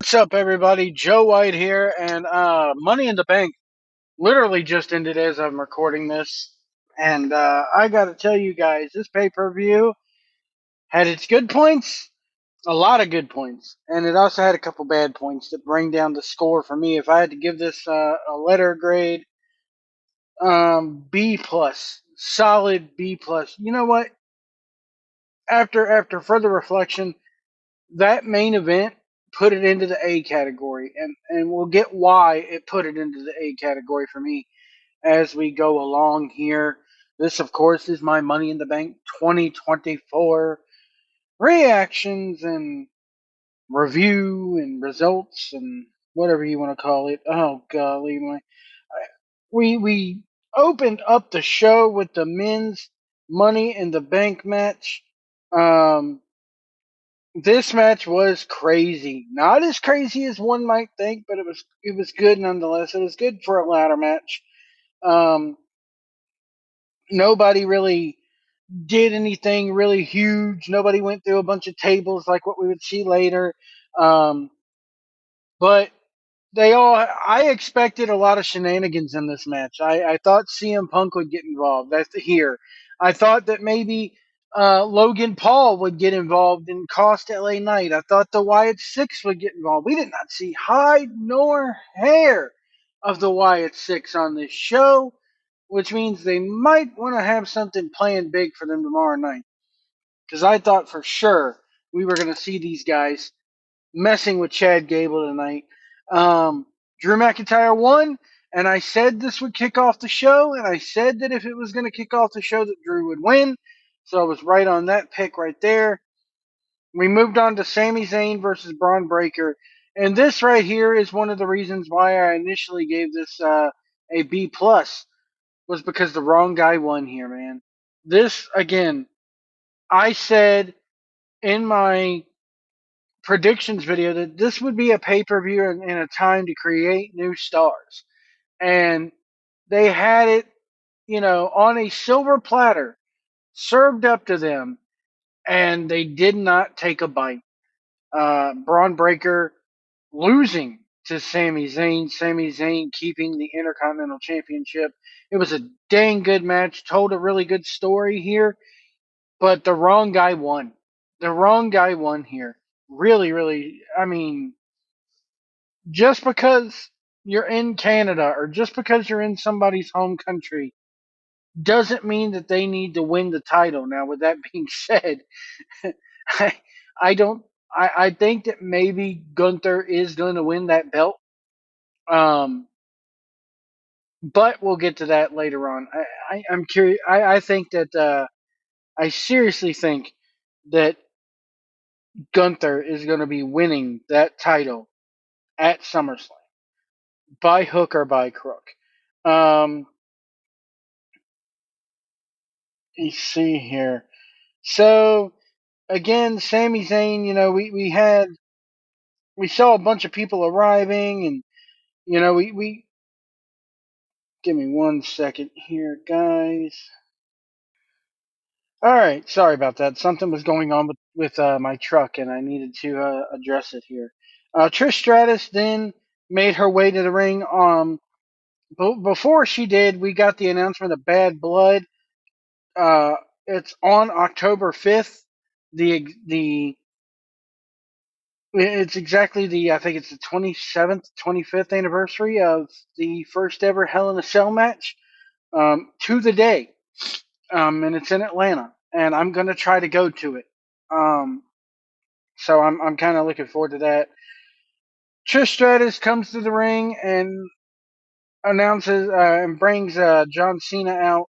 What's up, everybody? Joe White here, and Money in the Bank literally just ended as I'm recording this. And I gotta tell you guys, this pay per view had its good points, a lot of good points, and it also had a couple bad points that bring down the score for me. If I had to give this a letter grade, B plus, solid B plus. You know what? After further reflection, that main event put it into the A category, and we'll get why it put it into the A category for me as we go along here. This, of course, is my Money in the Bank 2024 reactions and review and results and whatever you want to call it. Oh golly, we opened up the show with the men's Money in the Bank match. Um, This match was crazy. Not as crazy as one might think, but it was good nonetheless. It was good for a ladder match. Um, Nobody really did anything really huge. Nobody went through a bunch of tables like what we would see later. Um, but I expected a lot of shenanigans in this match. I thought CM Punk would get involved. That's here. I thought that maybe Logan Paul would get involved and cost LA Knight. I thought the Wyatt Six would get involved. We did not see hide nor hair of the Wyatt Six on this show, which means they might want to have something planned big for them tomorrow night. Because I thought for sure we were going to see these guys messing with Chad Gable tonight. Um, Drew McIntyre won, and I said this would kick off the show, and I said that if it was going to kick off the show, that Drew would win. So I was right on that pick right there. We moved on to Sami Zayn versus Braun Breaker, and this right here is one of the reasons why I initially gave this a B plus, was because the wrong guy won here, man. This again, I said in my predictions video that this would be a pay per view and a time to create new stars. And they had it, on a silver platter served up to them, and they did not take a bite. Braun Breaker losing to Sami Zayn, Sami Zayn keeping the Intercontinental Championship. It was a dang good match, told a really good story here, but the wrong guy won. The wrong guy won here. Really, really, I mean, just because you're in Canada or just because you're in somebody's home country doesn't mean that they need to win the title. Now, with that being said, I, I don't. I think that maybe Gunther is going to win that belt. Um, but we'll get to that later on. I'm curious. I think that I seriously think that Gunther is going to be winning that title at SummerSlam by hook or by crook. Um, you see here. So again, Sami Zayn, we saw a bunch of people arriving, and we give me 1 second here, guys. All right, sorry about that. Something was going on with my truck, and I needed to address it here. Trish Stratus then made her way to the ring. Before she did, we got the announcement of Bad Blood. Uh, it's on October 5th. The It's exactly I think it's the 27th, 25th anniversary of the first ever Hell in a Cell match, to the day. And it's in Atlanta, and I'm going to try to go to it. So I'm kind of looking forward to that. Trish Stratus comes to the ring and announces and brings John Cena out.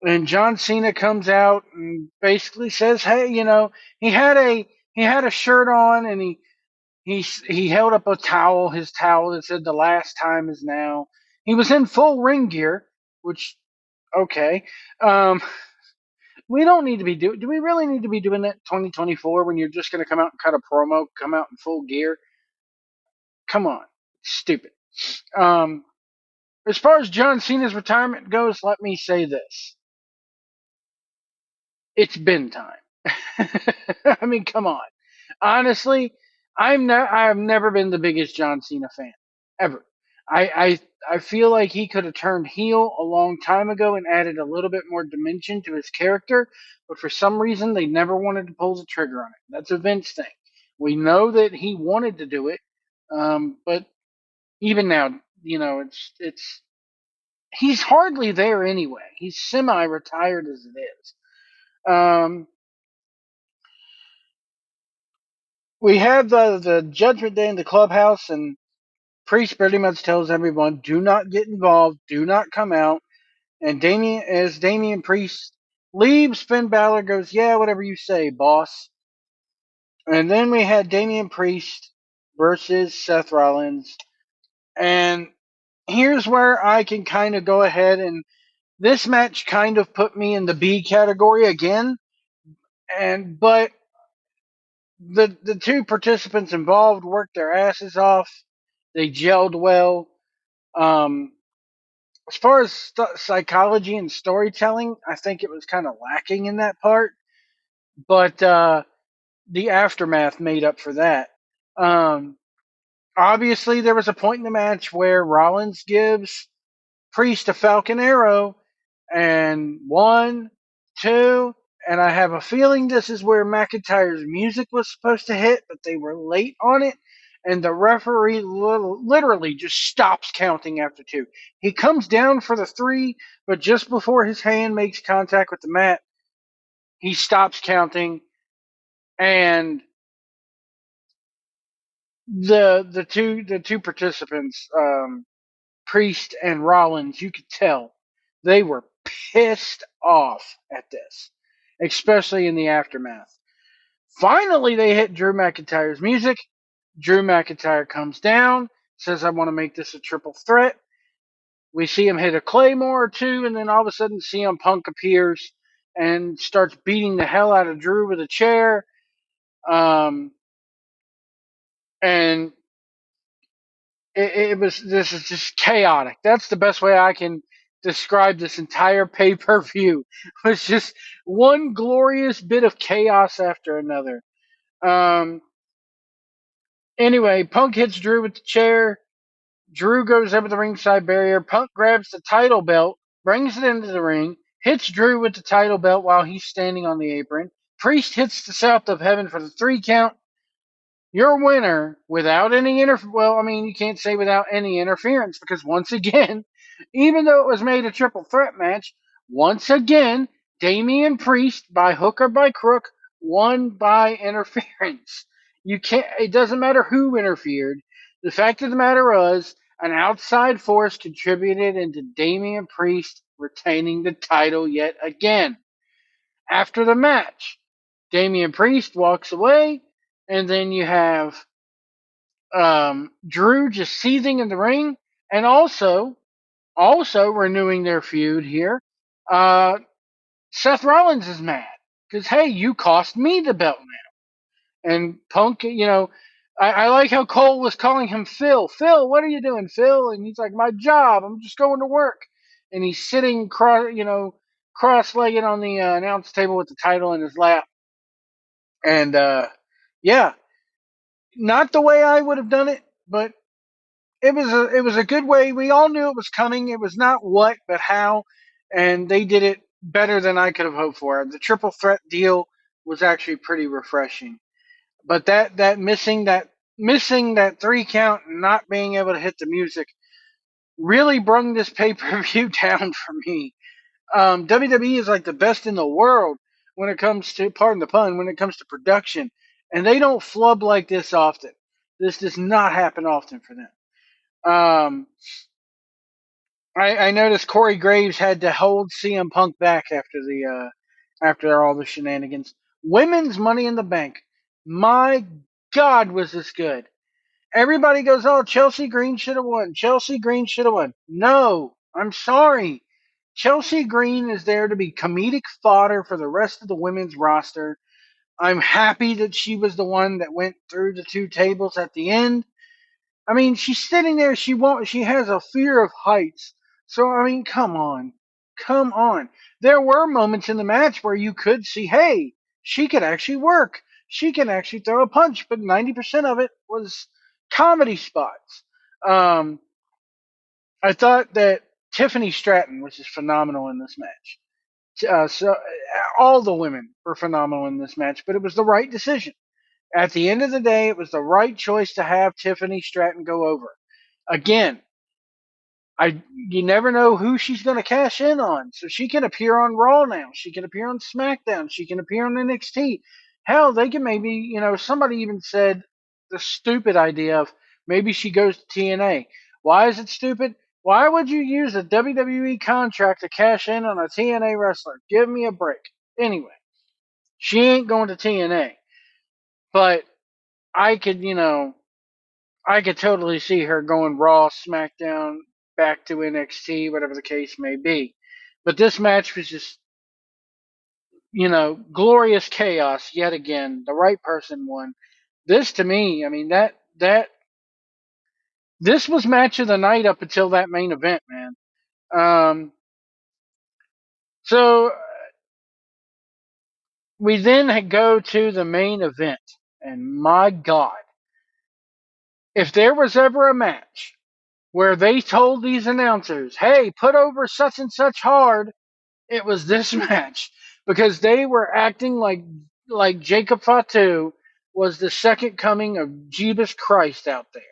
And John Cena comes out and basically says, "Hey, he had a shirt on, and he held up a towel, his towel that said the last time is now." He was in full ring gear, which okay. Um, we don't need to be do we really need to be doing that 2024 when you're just going to come out and cut a promo, come out in full gear? Come on. Stupid. Um, as far as John Cena's retirement goes, let me say this. It's been time. I mean, come on. Honestly, I have never been the biggest John Cena fan ever. I feel like he could have turned heel a long time ago and added a little bit more dimension to his character, but for some reason they never wanted to pull the trigger on it. That's a Vince thing. We know that he wanted to do it, but even now, it's he's hardly there anyway. He's semi-retired as it is. Um, we have the Judgment Day in the clubhouse, and Priest pretty much tells everyone, "Do not get involved. Do not come out." And Damian Priest leaves, Finn Balor goes, "Yeah, whatever you say, boss." And then we had Damian Priest versus Seth Rollins, and here's where I can kind of go ahead and this match kind of put me in the B category again, but the two participants involved worked their asses off. They gelled well. Um, as far as psychology and storytelling, I think it was kind of lacking in that part, but the aftermath made up for that. Um, Obviously, there was a point in the match where Rollins gives Priest a Falcon Arrow, and one, two, and I have a feeling this is where McIntyre's music was supposed to hit, but they were late on it, and the referee literally just stops counting after two. He comes down for the three, but just before his hand makes contact with the mat, he stops counting, and the two participants, Priest and Rollins, you could tell they were pissed off at this, especially in the aftermath. Finally, they hit Drew McIntyre's music. Drew McIntyre comes down, says, "I want to make this a triple threat." We see him hit a Claymore or two, and then all of a sudden, CM Punk appears and starts beating the hell out of Drew with a chair. Um, and it was this is just chaotic. That's the best way I can describe this entire pay-per-view. It was just one glorious bit of chaos after another. Um, anyway, Punk hits Drew with the chair. Drew goes over the ringside barrier. Punk grabs the title belt, brings it into the ring, hits Drew with the title belt while he's standing on the apron. Priest hits the South of Heaven for the 3 count. Your winner without any well, I mean, you can't say without any interference because once again, even though it was made a triple threat match, once again, Damian Priest by hook or by crook won by interference. You can't. It doesn't matter who interfered. The fact of the matter was, an outside force contributed into Damian Priest retaining the title yet again. After the match, Damian Priest walks away, and then you have Drew just seething in the ring, and also renewing their feud here. Uh, Seth Rollins is mad because hey, you cost me the belt now, and Punk, I like how Cole was calling him Phil. Phil, what are you doing, Phil? And he's like, my job. I'm just going to work, and he's sitting cross-legged on the announce table with the title in his lap, and yeah, not the way I would have done it, but it was a good way. We all knew it was coming. It was not what, but how, and they did it better than I could have hoped for. The triple threat deal was actually pretty refreshing. But that missing that 3 count and not being able to hit the music really brung this pay per view down for me. WWE is like the best in the world when it comes to, pardon the pun, when it comes to production, and they don't flub like this often. This does not happen often for them. Um, I noticed Corey Graves had to hold CM Punk back after all the shenanigans. Women's Money in the Bank. My God, was this good? Everybody goes, "Oh, Chelsea Green should have won. Chelsea Green should have won." No, I'm sorry. Chelsea Green is there to be comedic fodder for the rest of the women's roster. I'm happy that she was the one that went through the two tables at the end. I mean, she's sitting there. She has a fear of heights. So I mean, come on, come on. There were moments in the match where you could see, hey, she could actually work. she can actually throw a punch, but 90% of it was comedy spots. Um, I thought that Tiffany Stratton was just phenomenal in this match. All the women were phenomenal in this match, but it was the right decision. At the end of the day, it was the right choice to have Tiffany Stratton go over. Again, you never know who she's going to cash in on. So she can appear on Raw now. She can appear on SmackDown. She can appear on NXT. Hell, they can maybe, somebody even said the stupid idea of maybe she goes to TNA. Why is it stupid? Why would you use a WWE contract to cash in on a TNA wrestler? Give me a break. Anyway, she ain't going to TNA. But I could, I could totally see her going Raw, SmackDown, back to NXT, whatever the case may be. But this match was just, glorious chaos yet again. The right person won. This to me, I mean that this was match of the night up until that main event, man. So we then go to the main event, and my God, if there was ever a match where they told these announcers, "Hey, put over such and such hard," it was this match because they were acting like Jacob Fatu was the second coming of Jeebus Christ out there.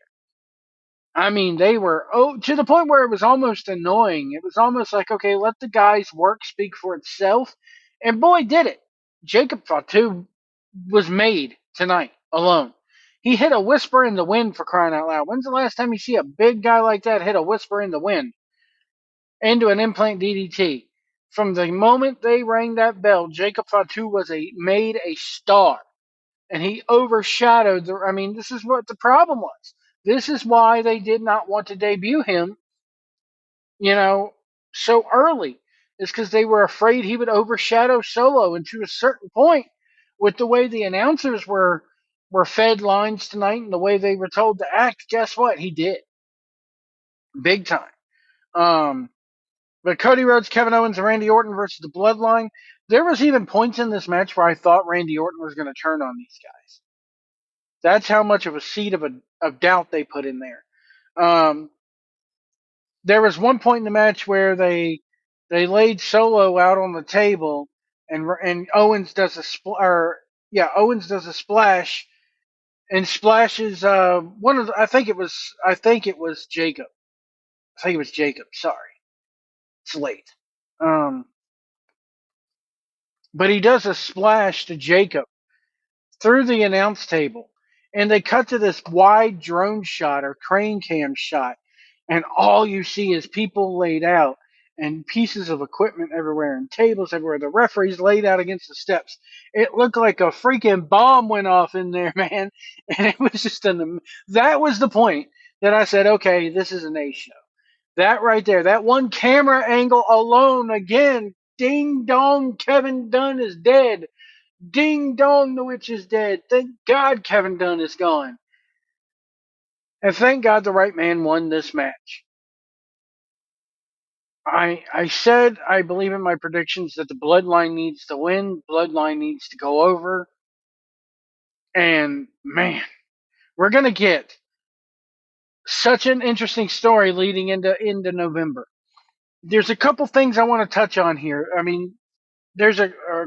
I mean, they were to the point where it was almost annoying. It was almost like, okay, let the guy's work speak for itself, and boy, did it! Jacob Fatu was made tonight alone. He hit a whisper in the wind, for crying out loud. When's the last time you see a big guy like that hit a whisper in the wind into an implant DDT? From the moment they rang that bell, Jacob Fatu was made a star, and he overshadowed the. I mean, this is what the problem was. This is why they did not want to debut him, you know, so early. Is because they were afraid he would overshadow Solo, and to a certain point, with the way the announcers were fed lines tonight and the way they were told to act, guess what? He did big time. Um, But Cody Rhodes, Kevin Owens, and Randy Orton versus the Bloodline. There was even points in this match where I thought Randy Orton was going to turn on these guys. That's how much of a seed of doubt they put in there. Um, there was one point in the match where they laid Solo out on the table, and Owens does Owens does a splash and splashes one of the, I think it was Jacob. I think it was Jacob. Sorry, it's late. Um, but he does a splash to Jacob through the announce table. And they cut to this wide drone shot or crane cam shot. And all you see is people laid out and pieces of equipment everywhere and tables everywhere. The referee's laid out against the steps. It looked like a freaking bomb went off in there, man. And it was just that was the point that I said, okay, this is an A show. That right there, that one camera angle alone, again, ding dong, Kevin Dunn is dead. Ding dong, the witch is dead. Thank God Kevin Dunn is gone. And thank God the right man won this match. I said I believe in my predictions that the Bloodline needs to win, Bloodline needs to go over. And man, we're gonna get such an interesting story leading into November. There's a couple things I want to touch on here. I mean, there's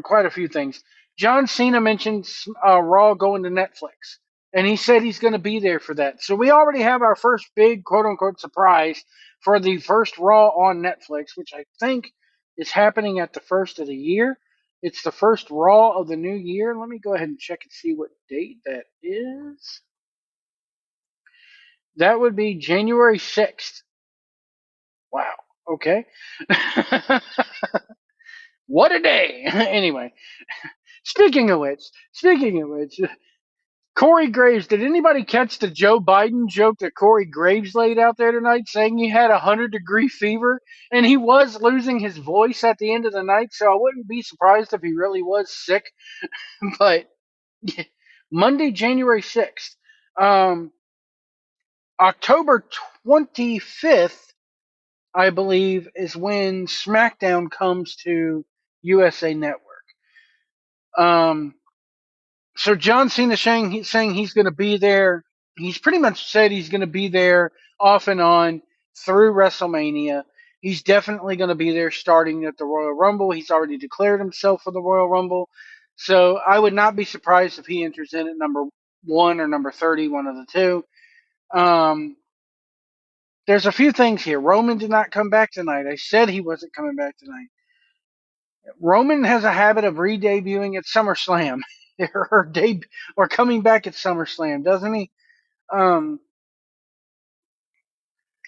quite a few things. John Cena mentioned Raw going to Netflix, and he said he's going to be there for that. So we already have our first big quote unquote surprise for the first Raw on Netflix, which I think is happening at the first of the year. It's the first Raw of the new year. Let me go ahead and check and see what date that is. That would be January 6th. Wow. Okay. What a day. Anyway, speaking of which, Corey Graves. Did anybody catch the Joe Biden joke that Corey Graves laid out there tonight, saying he had 100-degree fever and he was losing his voice at the end of the night? So I wouldn't be surprised if he really was sick. But Monday, January 6th, October 25th, I believe, is when SmackDown comes to USA Network. Um, So John Cena saying he's going to be there. He's pretty much said he's going to be there off and on through WrestleMania. He's definitely going to be there starting at the Royal Rumble. He's already declared himself for the Royal Rumble. So I would not be surprised if he enters in at number 1 or number 30, one of the two. Um, there's a few things here. Roman did not come back tonight. I said he wasn't coming back tonight. Roman has a habit of re-debuting at SummerSlam or coming back at SummerSlam, doesn't he? Um,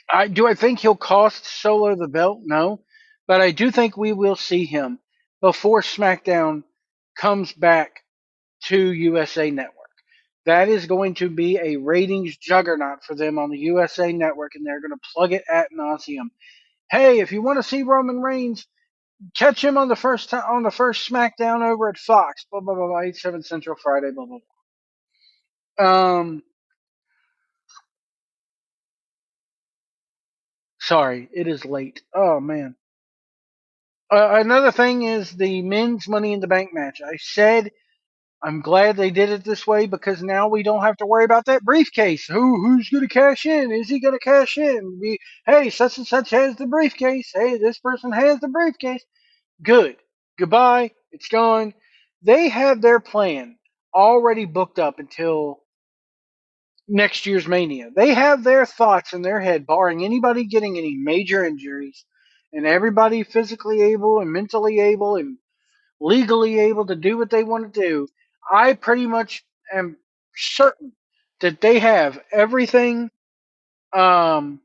I think he'll cost Solo the belt? No, but I do think we will see him before SmackDown comes back to USA Network. That is going to be a ratings juggernaut for them on the USA Network, and they're going to plug it ad nauseum. Hey, if you want to see Roman Reigns, catch him on the first SmackDown over at Fox. Blah blah blah. blah 8/7 Central Friday. Blah blah blah. Sorry, it is late. Oh man. Another thing is the men's Money in the Bank match. I said I'm glad they did it this way because now we don't have to worry about that briefcase. Who's going to cash in? Is he going to cash in? Hey, such and such has the briefcase. Hey, this person has the briefcase. Good. Goodbye. It's gone. They have their plan already booked up until next year's Mania. They have their thoughts in their head, barring anybody getting any major injuries, and everybody physically able and mentally able and legally able to do what they want to do. I pretty much am certain that they have everything. Um,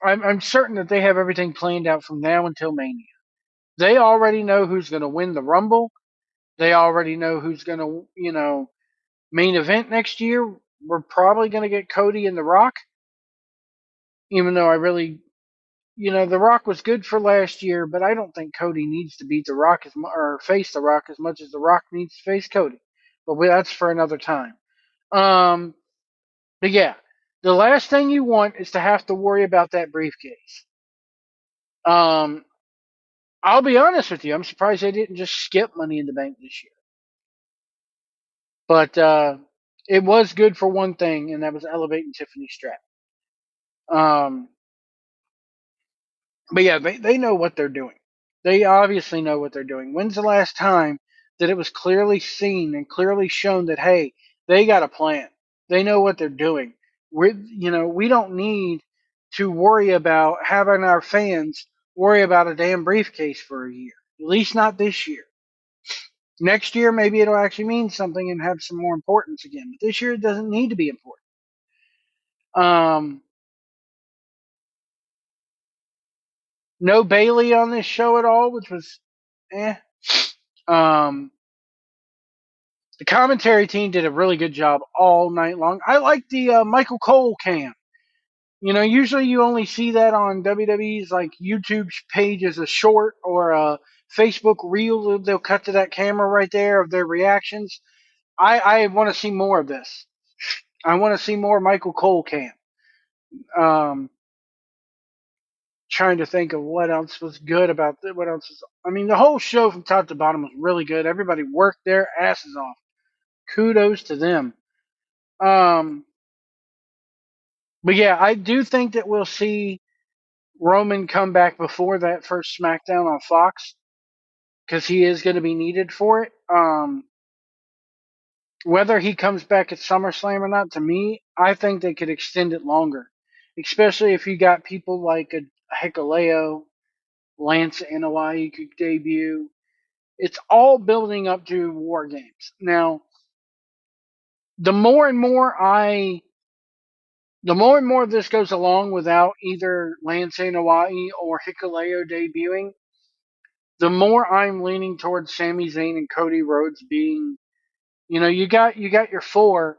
I'm certain that they have everything planned out from now until Mania. They already know who's going to win the Rumble. They already know who's going to, main event next year. We're probably going to get Cody and The Rock, even though I really, The Rock was good for last year, but I don't think Cody needs to beat The Rock or face The Rock as much as The Rock needs to face Cody. But that's for another time. Um, but yeah, the last thing you want is to have to worry about that briefcase. Um, I'll be honest with you. I'm surprised they didn't just skip Money in the Bank this year. But it was good for one thing, and that was elevating Tiffany Stratton. Um, but yeah, they know what they're doing. They obviously know what they're doing. When's the last time that it was clearly seen and clearly shown that, hey, they got a plan? They know what they're doing. We don't need to worry about having our fans worry about a damn briefcase for a year. At least not this year. Next year, maybe it'll actually mean something and have some more importance again. But this year, it doesn't need to be important. Um, no Bailey on this show at all, which was eh. Um, the commentary team did a really good job all night long. I like the Michael Cole cam. Usually you only see that on WWE's like YouTube page as a short or a Facebook reel. They'll cut to that camera right there of their reactions. I want to see more of this. I want to see more Michael Cole cam. Um, trying to think of what else was good about it. What else is? I mean, the whole show from top to bottom was really good. Everybody worked their asses off. Kudos to them. Um, but yeah, I do think that we'll see Roman come back before that first SmackDown on Fox because he is going to be needed for it. Whether he comes back at SummerSlam or not, to me, I think they could extend it longer, especially if you got people like a Hikuleo, Lance Anoa'i could debut. It's all building up to War Games. Now, the more and more I the more and more this goes along without either Lance Anoa'i or Hikuleo debuting, the more I'm leaning towards Sami Zayn and Cody Rhodes being, you got your four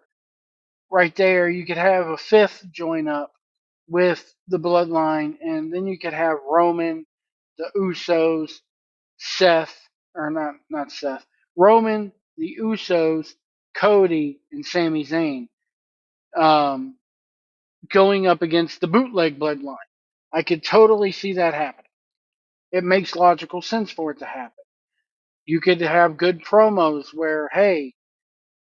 right there. You could have a fifth join up with the Bloodline, and then you could have Roman, the Usos, Seth, or not Seth, Roman, the Usos, Cody, and Sami Zayn. Um, going up against the bootleg bloodline. I could totally see that happening. It makes logical sense for it to happen. You could have good promos where, hey,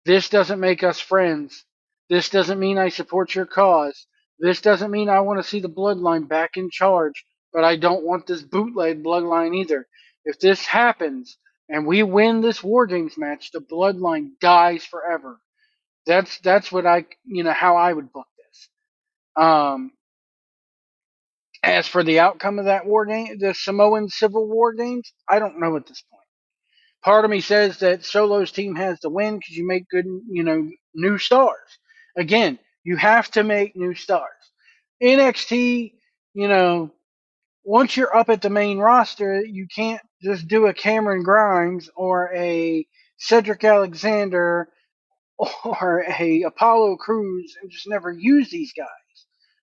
This doesn't make us friends. This doesn't mean I support your cause. This doesn't mean I want to see the bloodline back in charge, but I don't want this bootleg bloodline either. If this happens and we win this War Games match, the bloodline dies forever. That's what I how I would book this. Um, as for the outcome of that war game, the Samoan Civil War games, I don't know at this point. Part of me says that Solo's team has to win because you make good, new stars. Again, you have to make new stars. NXT, you know, once you're up at the main roster, you can't just do a Cameron Grimes or a Cedric Alexander or a Apollo Crews and just never use these guys.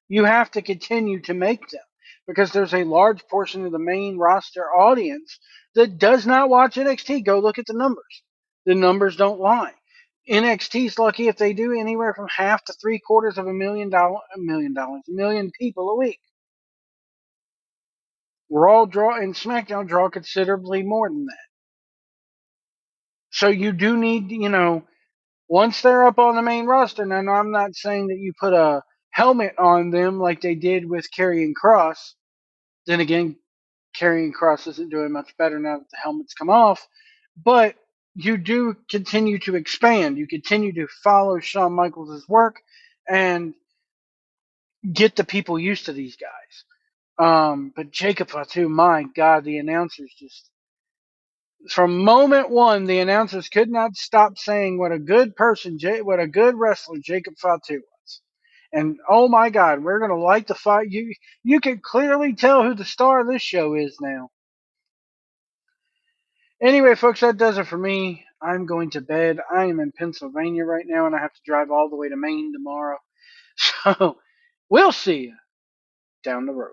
You have to continue to make them because there's a large portion of the main roster audience that does not watch NXT. Go look at the numbers. The numbers don't lie. NXT's lucky if they do anywhere from half to three quarters of a million people a week. Raw draw and SmackDown draw considerably more than that. So you do need, once they're up on the main roster, now I'm not saying that you put a helmet on them like they did with Karrion Kross. Then again, Karrion Kross isn't doing much better now that the helmet's come off. But you do continue to expand. You continue to follow Shawn Michaels' work and get the people used to these guys. But Jacob Fatu, my God, the announcers just from moment one, the announcers could not stop saying what a good person, what a good wrestler Jacob Fatu was. And oh my God, we're gonna light the fire. You can clearly tell who the star of this show is now. Anyway, folks, that does it for me. I'm going to bed. I am in Pennsylvania right now, and I have to drive all the way to Maine tomorrow. So we'll see you down the road.